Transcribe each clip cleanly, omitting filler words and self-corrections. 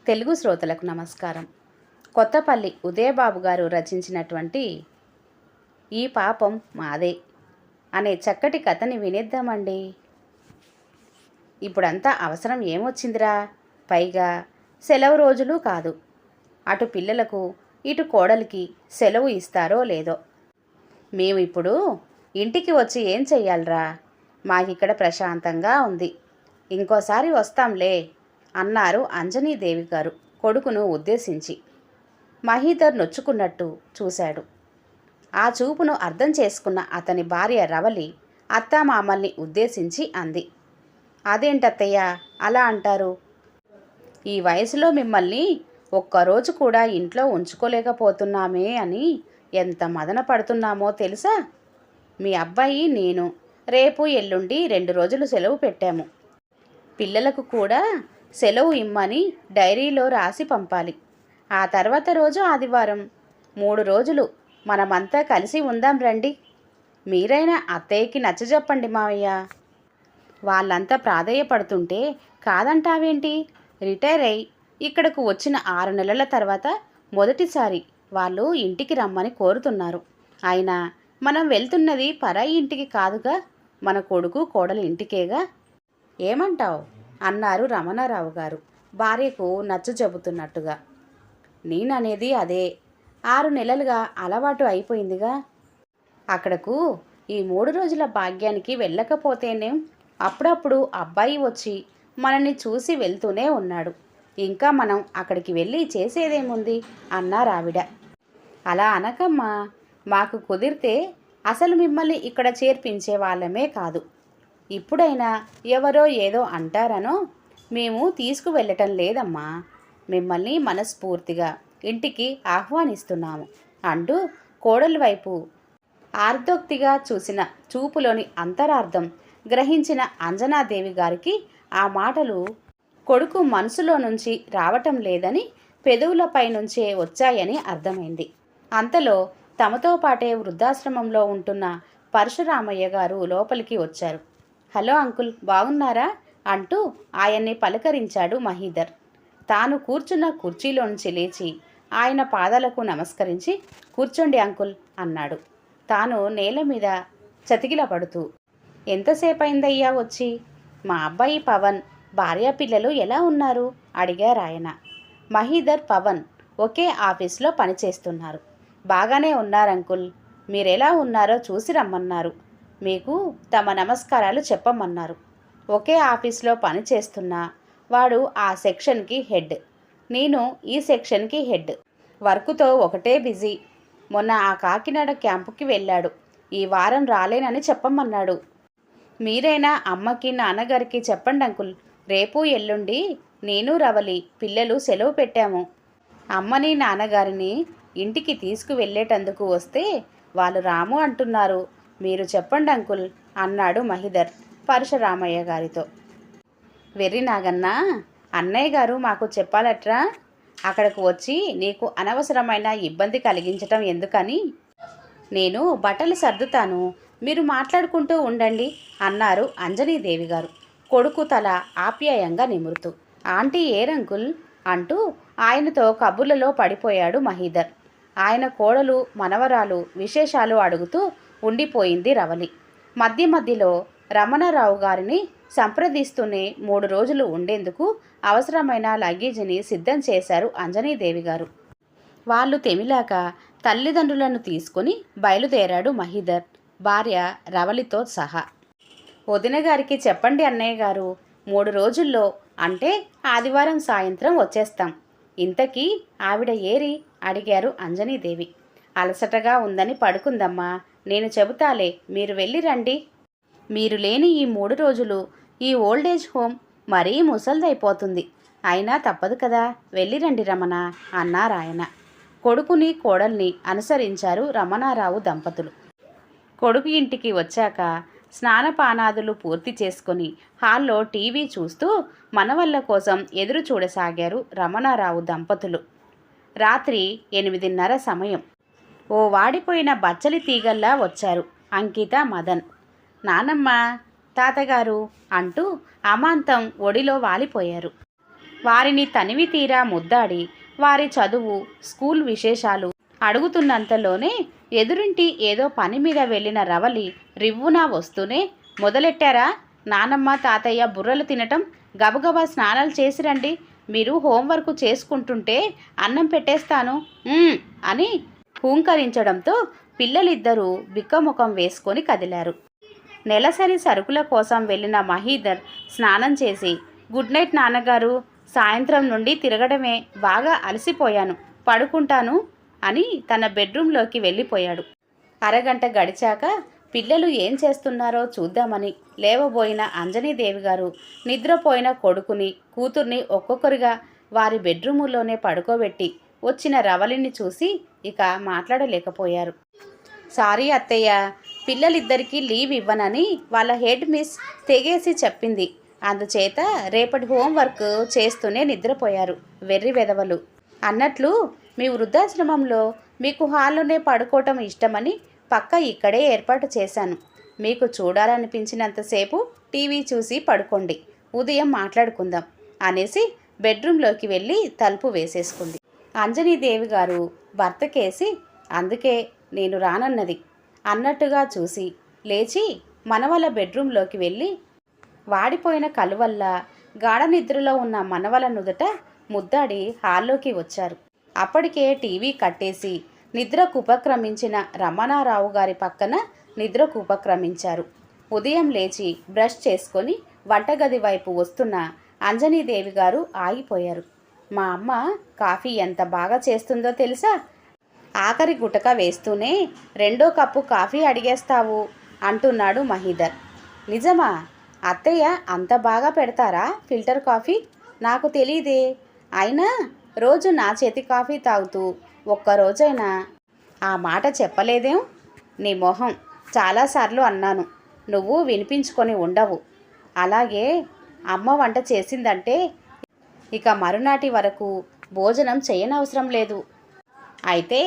తెలుగు శ్రోతలకు నమస్కారం. కొత్తపల్లి ఉదయబాబు గారు రచించినటువంటి ఈ పాపం మాదే అనే చక్కటి కథని వినేద్దామండి. ఇప్పుడంతా అవసరం ఏమొచ్చిందిరా? పైగా సెలవు రోజులు కాదు. అటు పిల్లలకు ఇటు కోడలికి సెలవు ఇస్తారో లేదో. మేము ఇప్పుడు ఇంటికి వచ్చి ఏం చెయ్యాలరా? మాకిక్కడ ప్రశాంతంగా ఉంది. ఇంకోసారి వస్తాంలే అన్నారు అంజనీదేవి గారు కొడుకును ఉద్దేశించి. మహీధర్ నొచ్చుకున్నట్టు చూశాడు. ఆ చూపును అర్థం చేసుకున్న అతని భార్య రవలి అత్తామామల్ని ఉద్దేశించి అంది, అదేంటత్తయ్య అలా అంటారు? ఈ వయసులో మిమ్మల్ని ఒక్కరోజు కూడా ఇంట్లో ఉంచుకోలేకపోతున్నామే అని ఎంత మదన పడుతున్నామో తెలుసా? మీ అబ్బాయి నేను రేపు ఎల్లుండి 2 రోజులు సెలవు పెట్టాము. పిల్లలకు కూడా సెలవు ఇమ్మని డైరీలో రాసి పంపాలి. ఆ తర్వాత రోజు ఆదివారం. 3 రోజులు మనమంతా కలిసి ఉందాం రండి. మీరైనా అత్తయ్యకి నచ్చజెప్పండి మావయ్య. వాళ్ళంతా ప్రాధేయపడుతుంటే కాదంటావేంటి? రిటైర్ అయి ఇక్కడకు వచ్చిన 6 నెలల తర్వాత మొదటిసారి వాళ్ళు ఇంటికి రమ్మని కోరుతున్నారు. అయినా మనం వెళ్తున్నది పరాయి ఇంటికి కాదుగా, మన కొడుకు కోడలి ఇంటికేగా. ఏమంటావు అన్నారు రమణారావు గారు భార్యకు నచ్చ చెబుతున్నట్టుగా. నేననేది అదే. 6 నెలలుగా అలవాటు అయిపోయిందిగా. అక్కడకు ఈ 3 రోజుల భాగ్యానికి వెళ్ళకపోతేనేం? అప్పుడప్పుడు అబ్బాయి వచ్చి మనల్ని చూసి వెళ్తూనే ఉన్నాడు. ఇంకా మనం అక్కడికి వెళ్ళి చేసేదేముంది అన్నారావిడ. అలా అనకమ్మా. మాకు కుదిరితే అసలు మిమ్మల్ని ఇక్కడ చేర్పించే వాళ్ళమే కాదు. ఇప్పుడైనా ఎవరో ఏదో అంటారనో మేము తీసుకువెళ్ళటం లేదమ్మా. మిమ్మల్ని మనస్ఫూర్తిగా ఇంటికి ఆహ్వానిస్తున్నాము అంటూ కోడలి వైపు ఆర్దోక్తిగా చూసిన చూపులోని అంతరార్థం గ్రహించిన అంజనాదేవి గారికి ఆ మాటలు కొడుకు మనసులో నుంచి రావటం లేదని, పెదవులపై నుంచే వచ్చాయని అర్థమైంది. అంతలో తమతో పాటే వృద్ధాశ్రమంలో ఉంటున్న పరశురామయ్య గారు లోపలికి వచ్చారు. హలో అంకుల్, బాగున్నారా అంటూ ఆయన్ని పలకరించాడు మహీధర్. తాను కూర్చున్న కుర్చీలోంచి లేచి ఆయన పాదాలకు నమస్కరించి, కూర్చోండి అంకుల్ అన్నాడు. తాను నేల మీద చతికిల పడుతూ. ఎంతసేపయిందయ్యా వచ్చి? మా అబ్బాయి పవన్, భార్యా పిల్లలు ఎలా ఉన్నారు అడిగారాయన. మహీధర్, పవన్ ఒకే ఆఫీస్లో పనిచేస్తున్నారు. బాగానే ఉన్నారంకుల్. మీరెలా ఉన్నారో చూసి రమ్మన్నారు. మీకు తమ నమస్కారాలు చెప్పమన్నారు. ఒకే ఆఫీస్లో పనిచేస్తున్నా వాడు ఆ సెక్షన్కి హెడ్, నేను ఈ సెక్షన్కి హెడ్. వర్కుతో ఒకటే బిజీ. మొన్న ఆ కాకినాడ క్యాంపుకి వెళ్ళాడు. ఈ వారం రాలేనని చెప్పమన్నాడు. మీరైనా అమ్మకి నాన్నగారికి చెప్పండి అంకుల్. రేపు ఎల్లుండి నేను రవలి పిల్లలు సెలవు పెట్టాము. అమ్మని నాన్నగారిని ఇంటికి తీసుకువెళ్ళేటందుకు వస్తే వాళ్ళు రాము అంటున్నారు. మీరు చెప్పండి అంకుల్ అన్నాడు మహీధర్ పరశురామయ్య గారితో. వెర్రి నాగన్నా, అన్నయ్య గారు మాకు చెప్పాలట్రా. అక్కడకు వచ్చి నీకు అనవసరమైన ఇబ్బంది కలిగించటం ఎందుకని. నేను బట్టలు సర్దుతాను, మీరు మాట్లాడుకుంటూ ఉండండి అన్నారు అంజనీదేవి గారు కొడుకు తల ఆప్యాయంగా నిమురుతూ. ఆంటీ ఏరంకుల్ అంటూ ఆయనతో కబుర్లలో పడిపోయాడు మహీధర్. ఆయన కోడలు మనవరాలు విశేషాలు అడుగుతూ ఉండిపోయింది రవలి. మధ్య మధ్యలో రమణారావు గారిని సంప్రదిస్తూనే 3 రోజులు ఉండేందుకు అవసరమైన లగేజీని సిద్ధం చేశారు అంజనీదేవి గారు. వాళ్ళు తెమిలాక తల్లిదండ్రులను తీసుకుని బయలుదేరాడు మహీధర్, భార్య రవలితో సహా. వదిన గారికి చెప్పండి అన్నయ్య గారు, 3 రోజుల్లో అంటే ఆదివారం సాయంత్రం వచ్చేస్తాం. ఇంతకీ ఆవిడ ఏరి అడిగారు అంజనీదేవి. అలసటగా ఉందని పడుకుందమ్మా, నేను చెబుతాలే, మీరు వెళ్ళి రండి. మీరు లేని ఈ 3 రోజులు ఈ ఓల్డేజ్ హోమ్ మరీ ముసల్దైపోతుంది. అయినా తప్పదు కదా, వెళ్ళిరండి రమణ అన్నారాయన. కొడుకుని కోడల్ని అనుసరించారు రమణారావు దంపతులు. కొడుకు ఇంటికి వచ్చాక స్నానపానాదులు పూర్తి చేసుకొని హాల్లో టీవీ చూస్తూ మనవళ్ళ కోసం ఎదురు చూడసాగారు రమణారావు దంపతులు. రాత్రి 8:30 సమయం. ఓ వాడిపోయిన బచ్చలి తీగల్లా వచ్చారు అంకిత, మదన్. నానమ్మ, తాతగారు అంటూ అమాంతం ఒడిలో వాలిపోయారు. వారిని తనివి తీరా ముద్దాడి వారి చదువు, స్కూల్ విశేషాలు అడుగుతున్నంతలోనే ఎదురింటి ఏదో పని మీద వెళ్ళిన రవలి రివ్వున వస్తూనే, మొదలెట్టారా నానమ్మ తాతయ్య బుర్రలు తినటం? గబగబా స్నానాలు చేసి రండి, మీరు హోంవర్క్ చేసుకుంటుంటే అన్నం పెట్టేస్తాను అని హూంకరించడంతో పిల్లలిద్దరూ బిక్కముఖం వేసుకొని కదిలారు. నెలసరి సరుకుల కోసం వెళ్ళిన మహీధర్ స్నానం చేసి, గుడ్ నైట్ నాన్నగారు, సాయంత్రం నుండి తిరగడమే, బాగా అలసిపోయాను, పడుకుంటాను అని తన బెడ్రూంలోకి వెళ్ళిపోయాడు. అరగంట గడిచాక పిల్లలు ఏం చేస్తున్నారో చూద్దామని లేవబోయిన అంజనీదేవి గారు నిద్రపోయిన కొడుకుని, కూతుర్ని ఒక్కొక్కరుగా వారి బెడ్రూములోనే పడుకోబెట్టి వచ్చిన రవలిని చూసి ఇక మాట్లాడలేకపోయారు. సారీ అత్తయ్య, పిల్లలిద్దరికీ లీవ్ ఇవ్వనని వాళ్ళ హెడ్ మిస్ తెగేసి చెప్పింది. అందుచేత రేపటి హోంవర్క్ చేస్తూనే నిద్రపోయారు వెర్రి వెదవలు. అన్నట్లు మీ వృద్ధాశ్రమంలో మీకు హాల్లోనే పడుకోవటం ఇష్టమని పక్క ఇక్కడే ఏర్పాటు చేశాను. మీకు చూడాలనిపించినంతసేపు టీవీ చూసి పడుకోండి, ఉదయం మాట్లాడుకుందాం అనేసి బెడ్రూమ్లోకి వెళ్ళి తలుపు వేసేసుకుంది. అంజనీదేవి గారు భర్తకేసి, అందుకే నేను రానన్నది అన్నట్టుగా చూసి లేచి మనవల బెడ్రూమ్లోకి వెళ్ళి వాడిపోయిన కలువల్ల గాఢ నిద్రలో ఉన్న మనవల నుదుట ముద్దాడి హాల్లోకి వచ్చారు. అప్పటికే టీవీ కట్టేసి నిద్రకు ఉపక్రమించిన రమణారావు గారి పక్కన నిద్రకు ఉపక్రమించారు. ఉదయం లేచి బ్రష్ చేసుకొని వంటగది వైపు వస్తున్న అంజనీదేవి గారు ఆగిపోయారు. మా అమ్మ కాఫీ ఎంత బాగా చేస్తుందో తెలుసా? ఆఖరి గుటక వేస్తూనే 2వ కప్పు కాఫీ అడిగేస్తావు అంటున్నాడు మహీధర్. నిజమా? అత్తయ్య అంత బాగా పెడతారా ఫిల్టర్ కాఫీ? నాకు తెలీదే. అయినా రోజు నా చేతి కాఫీ తాగుతూ ఒక్కరోజైనా ఆ మాట చెప్పలేదేం? నీ మొహం, చాలాసార్లు అన్నాను, నువ్వు వినిపించుకొని ఉండవు. అలాగే అమ్మ వంట చేసిందంటే ఇక మరునాటి వరకు భోజనం చేయనవసరం లేదు. అయితే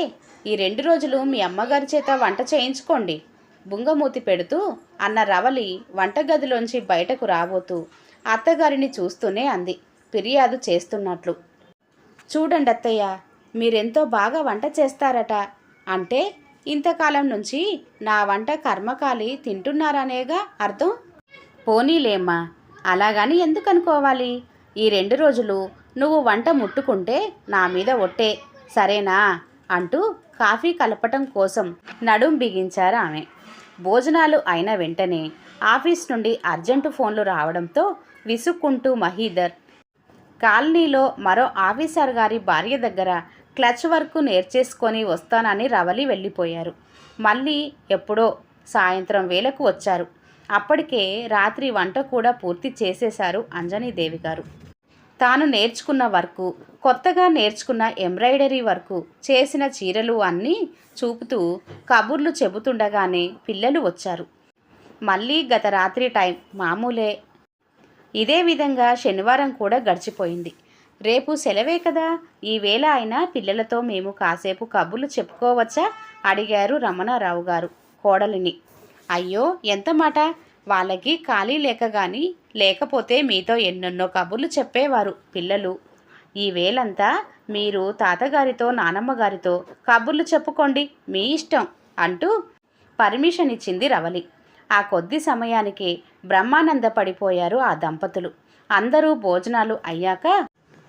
ఈ 2 రోజులు మీ అమ్మగారి చేత వంట చేయించుకోండి బుంగమూతి పెడుతూ అన్న రవలి వంటగదిలోంచి బయటకు రాబోతూ అత్తగారిని చూస్తూనే అంది ఫిర్యాదు చేస్తున్నట్లు. చూడండి అత్తయ్య, మీరెంతో బాగా వంట చేస్తారట. అంటే ఇంతకాలం నుంచి నా వంట కర్మకాలి తింటున్నారనేగా అర్థం. పోనీలేమ్మా, అలాగని ఎందుకు అనుకోవాలి? ఈ 2 రోజులు నువ్వు వంట ముట్టుకుంటే నా మీద ఒట్టే, సరేనా అంటూ కాఫీ కలపటం కోసం నడుం బిగించారు ఆమె. భోజనాలు అయిన వెంటనే ఆఫీస్ నుండి అర్జెంటు ఫోన్లు రావడంతో విసుక్కుంటూ మహీధర్ కాలనీలో మరో ఆఫీసర్ గారి భార్య దగ్గర క్లచ్ వర్క్ నేర్చేసుకొని వస్తానని రవలి వెళ్ళిపోయారు. మళ్ళీ ఎప్పుడో సాయంత్రం వేళకు వచ్చారు. అప్పటికే రాత్రి వంట కూడా పూర్తి చేసేశారు అంజనీదేవి గారు. తాను నేర్చుకున్న వర్కు, కొత్తగా నేర్చుకున్న ఎంబ్రాయిడరీ వర్కు, చేసిన చీరలు అన్నీ చూపుతూ కబుర్లు చెబుతుండగానే పిల్లలు వచ్చారు. మళ్ళీ గత రాత్రి టైం మామూలే. ఇదే విధంగా శనివారం కూడా గడిచిపోయింది. రేపు సెలవే కదా, ఈవేళ అయినా పిల్లలతో మేము కాసేపు కబుర్లు చెప్పుకోవచ్చా అడిగారు రమణారావు గారు కోడలిని. అయ్యో ఎంత మాట, వాళ్ళకి ఖాళీ లేక గాని, లేకపోతే మీతో ఎన్నెన్నో కబుర్లు చెప్పేవారు పిల్లలు. ఈ వేళంతా మీరు తాతగారితో నానమ్మగారితో కబుర్లు చెప్పుకోండి, మీ ఇష్టం అంటూ పర్మిషన్ ఇచ్చింది రవలి. ఆ కొద్ది సమయానికి బ్రహ్మానంద పడిపోయారు ఆ దంపతులు. అందరూ భోజనాలు అయ్యాక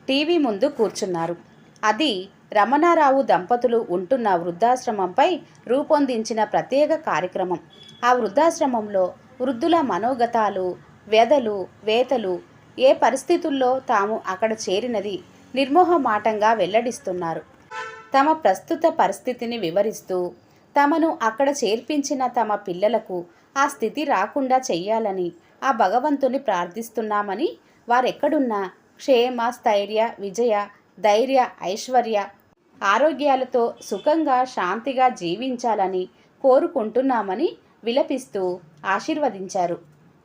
టీవీ ముందు కూర్చున్నారు. అది రమణారావు దంపతులు ఉంటున్న వృద్ధాశ్రమంపై రూపొందించిన ప్రత్యేక కార్యక్రమం. ఆ వృద్ధాశ్రమంలో వృద్ధుల మనోగతాలు, వ్యధలు, వేతలు, ఏ పరిస్థితుల్లో తాము అక్కడ చేరినది నిర్మోహమాటంగా వెల్లడిస్తున్నారు. తమ ప్రస్తుత పరిస్థితిని వివరిస్తూ తమను అక్కడ చేర్పించిన తమ పిల్లలకు ఆ స్థితి రాకుండా చెయ్యాలని ఆ భగవంతుని ప్రార్థిస్తున్నామని, వారెక్కడున్నా క్షేమ, స్థైర్య, విజయ, ధైర్య, ఐశ్వర్య, ఆరోగ్యాలతో సుఖంగా శాంతిగా జీవించాలని కోరుకుంటున్నామని విలపిస్తూ ఆశీర్వదించారు.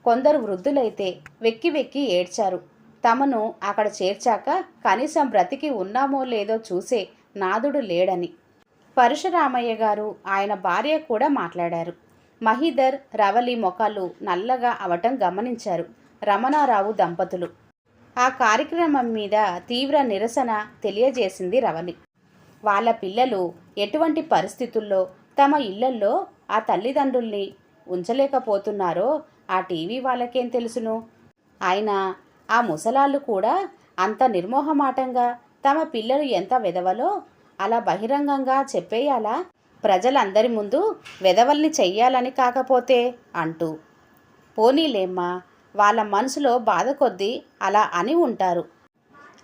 కొందరు వృద్ధులైతే వెక్కి వెక్కి ఏడ్చారు. తమను అక్కడ చేర్చాక కనీసం బ్రతికి ఉన్నామో లేదో చూసే నాదుడు లేడని. పరశురామయ్య గారు, ఆయన భార్య కూడా మాట్లాడారు. మహీధర్, రవలి మొఖాలు నల్లగా అవటం గమనించారు రమణారావు దంపతులు. ఆ కార్యక్రమం మీద తీవ్ర నిరసన తెలియజేసింది రవలి. వాళ్ళ పిల్లలు ఎటువంటి పరిస్థితుల్లో తమ ఇళ్లల్లో ఆ తల్లిదండ్రుల్ని ఉంచలేకపోతున్నారో ఆ టీవీ వాళ్ళకేం తెలుసును. అయినా ఆ ముసలాళ్ళు కూడా అంత నిర్మోహమాటంగా తమ పిల్లలు ఎంత వెధవలో అలా బహిరంగంగా చెప్పేయాలా? ప్రజలందరి ముందు వెధవల్ని చెయ్యాలని కాకపోతే అంటూ. పోనీలేమ్మా, వాళ్ళ మనసులో బాధ కొద్దీ అలా అని ఉంటారు.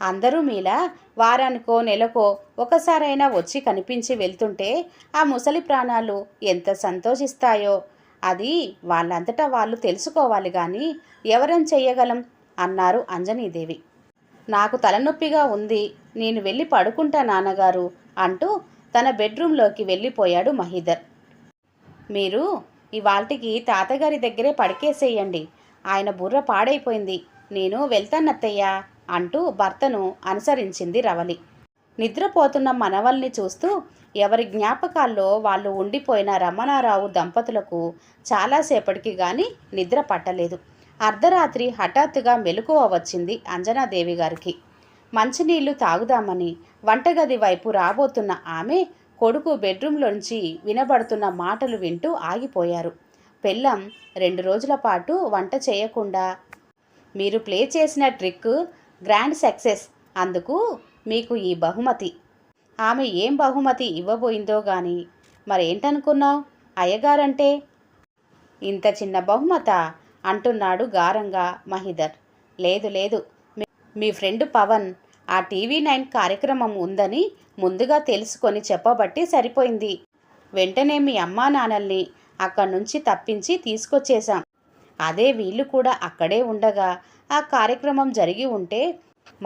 అందరూ మీలా వారానికో నెలకో ఒకసారైనా వచ్చి కనిపించి వెళ్తుంటే ఆ ముసలి ప్రాణాలు ఎంత సంతోషిస్తాయో అది వాళ్ళంతటా వాళ్ళు తెలుసుకోవాలి కానీ ఎవరం చెయ్యగలం అన్నారు అంజనీదేవి. నాకు తలనొప్పిగా ఉంది, నేను వెళ్ళి పడుకుంటా నాన్నగారు అంటూ తన బెడ్రూంలోకి వెళ్ళిపోయాడు మహీధర్. మీరు ఇవాల్టికి తాతగారి దగ్గరే పడికేసేయండి, ఆయన బుర్ర పాడైపోయింది, నేను వెళ్తానత్తయ్యా అంటూ భర్తను అనుసరించింది రవలి. నిద్రపోతున్న మనవల్ని చూస్తూ ఎవరి జ్ఞాపకాల్లో వాళ్ళు ఉండిపోయిన రమణారావు దంపతులకు చాలాసేపటికి గాని నిద్ర పట్టలేదు. అర్ధరాత్రి హఠాత్తుగా మెలకువ వచ్చింది అంజనాదేవి గారికి. మంచినీళ్లు తాగుదామని వంటగది వైపు రాబోతున్న ఆమె కొడుకు బెడ్రూంలోంచి వినబడుతున్న మాటలు వింటూ ఆగిపోయారు. పెళ్ళం 2 రోజుల పాటు వంట చేయకుండా మీరు ప్లే చేసిన ట్రిక్ గ్రాండ్ సక్సెస్, అందుకు మీకు ఈ బహుమతి. ఆమె ఏం బహుమతి ఇవ్వబోయిందో గాని మరేంటనుకున్నావు అయ్యగారంటే? ఇంత చిన్న బహుమతా అంటున్నాడు గారంగా మహీధర్. లేదు లేదు, మీ ఫ్రెండ్ పవన్ ఆ టీవీ9 కార్యక్రమం ఉందని ముందుగా తెలుసుకొని చెప్పబట్టి సరిపోయింది. వెంటనే మీ అమ్మా నాన్నల్ని అక్కడి నుంచి తప్పించి తీసుకొచ్చేశాం. అదే వీళ్ళు కూడా అక్కడే ఉండగా ఆ కార్యక్రమం జరిగి ఉంటే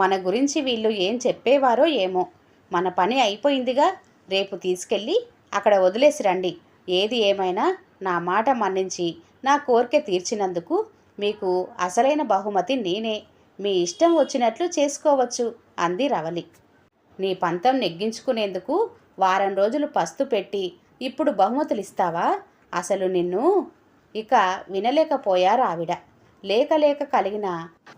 మన గురించి వీళ్ళు ఏం చెప్పేవారో ఏమో. మన పని అయిపోయిందిగా, రేపు తీసుకెళ్ళి అక్కడ వదిలేసి రండి. ఏది ఏమైనా నా మాట మన్నించి నా కోరిక తీర్చినందుకు మీకు అసలైన బహుమతి నేనే. మీ ఇష్టం వచ్చినట్లు చేసుకోవచ్చు అంది రవలి. నీ పంతం నెగ్గించుకునేందుకు వారం రోజులు పస్తు పెట్టి ఇప్పుడు బహుమతులు ఇస్తావా? అసలు నిన్ను ఇక వినలేకపోయారు ఆవిడ. లేక లేక కలిగిన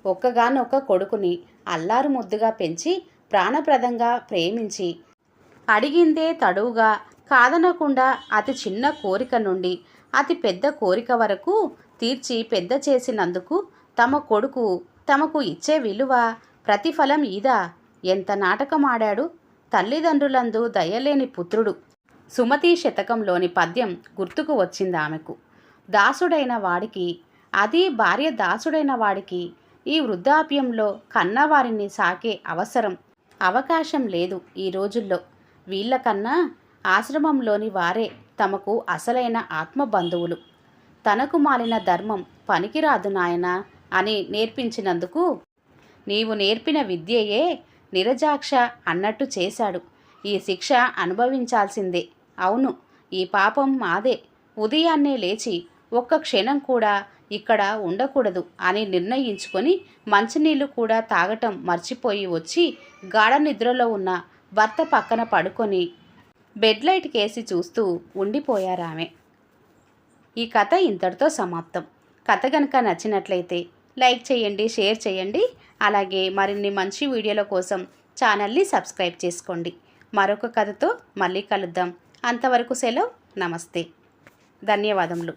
ఒక్కగానొక్క కొడుకుని అల్లారు ముద్దుగా పెంచి ప్రాణప్రదంగా ప్రేమించి అడిగిందే తడువుగా కాదనకుండా అతి చిన్న కోరిక నుండి అతి పెద్ద కోరిక వరకు తీర్చి పెద్ద చేసినందుకు తమ కొడుకు తమకు ఇచ్చే విలువ ప్రతిఫలం ఇదా? ఎంత నాటకమాడాడు! తల్లిదండ్రులందు దయలేని పుత్రుడు. సుమతీ శతకంలోని పద్యం గుర్తుకు వచ్చింది ఆమెకు. దాసుడైన వాడికి, అది భార్య దాసుడైన వాడికి ఈ వృద్ధాప్యంలో కన్నవారిని సాకే అవకాశం లేదు ఈ రోజుల్లో. వీళ్ళకన్నా ఆశ్రమంలోని వారే తమకు అసలైన ఆత్మబంధువులు. తనకు మాలిన ధర్మం పనికిరాదు నాయనా అని నేర్పించినందుకు నీవు నేర్పిన విద్యయే నిరజాక్ష అన్నట్టు చేశాడు. ఈ శిక్ష అనుభవించాల్సిందే. అవును, ఈ పాపం మాదే. ఉదయాన్నే లేచి ఒక్క క్షణం కూడా ఇక్కడ ఉండకూడదు అని నిర్ణయించుకొని మంచినీళ్లు కూడా తాగటం మర్చిపోయి వచ్చి గాఢ నిద్రలో ఉన్న భర్త పక్కన పడుకొని బెడ్ లైట్ కేసి చూస్తూ ఉండిపోయారామె. ఈ కథ ఇంతటితో సమాప్తం. కథ కనుక నచ్చినట్లయితే లైక్ చేయండి, షేర్ చేయండి. అలాగే మరిన్ని మంచి వీడియోల కోసం ఛానల్ని సబ్స్క్రైబ్ చేసుకోండి. మరొక కథతో మళ్ళీ కలుద్దాం. అంతవరకు సెలవు. నమస్తే. ధన్యవాదములు.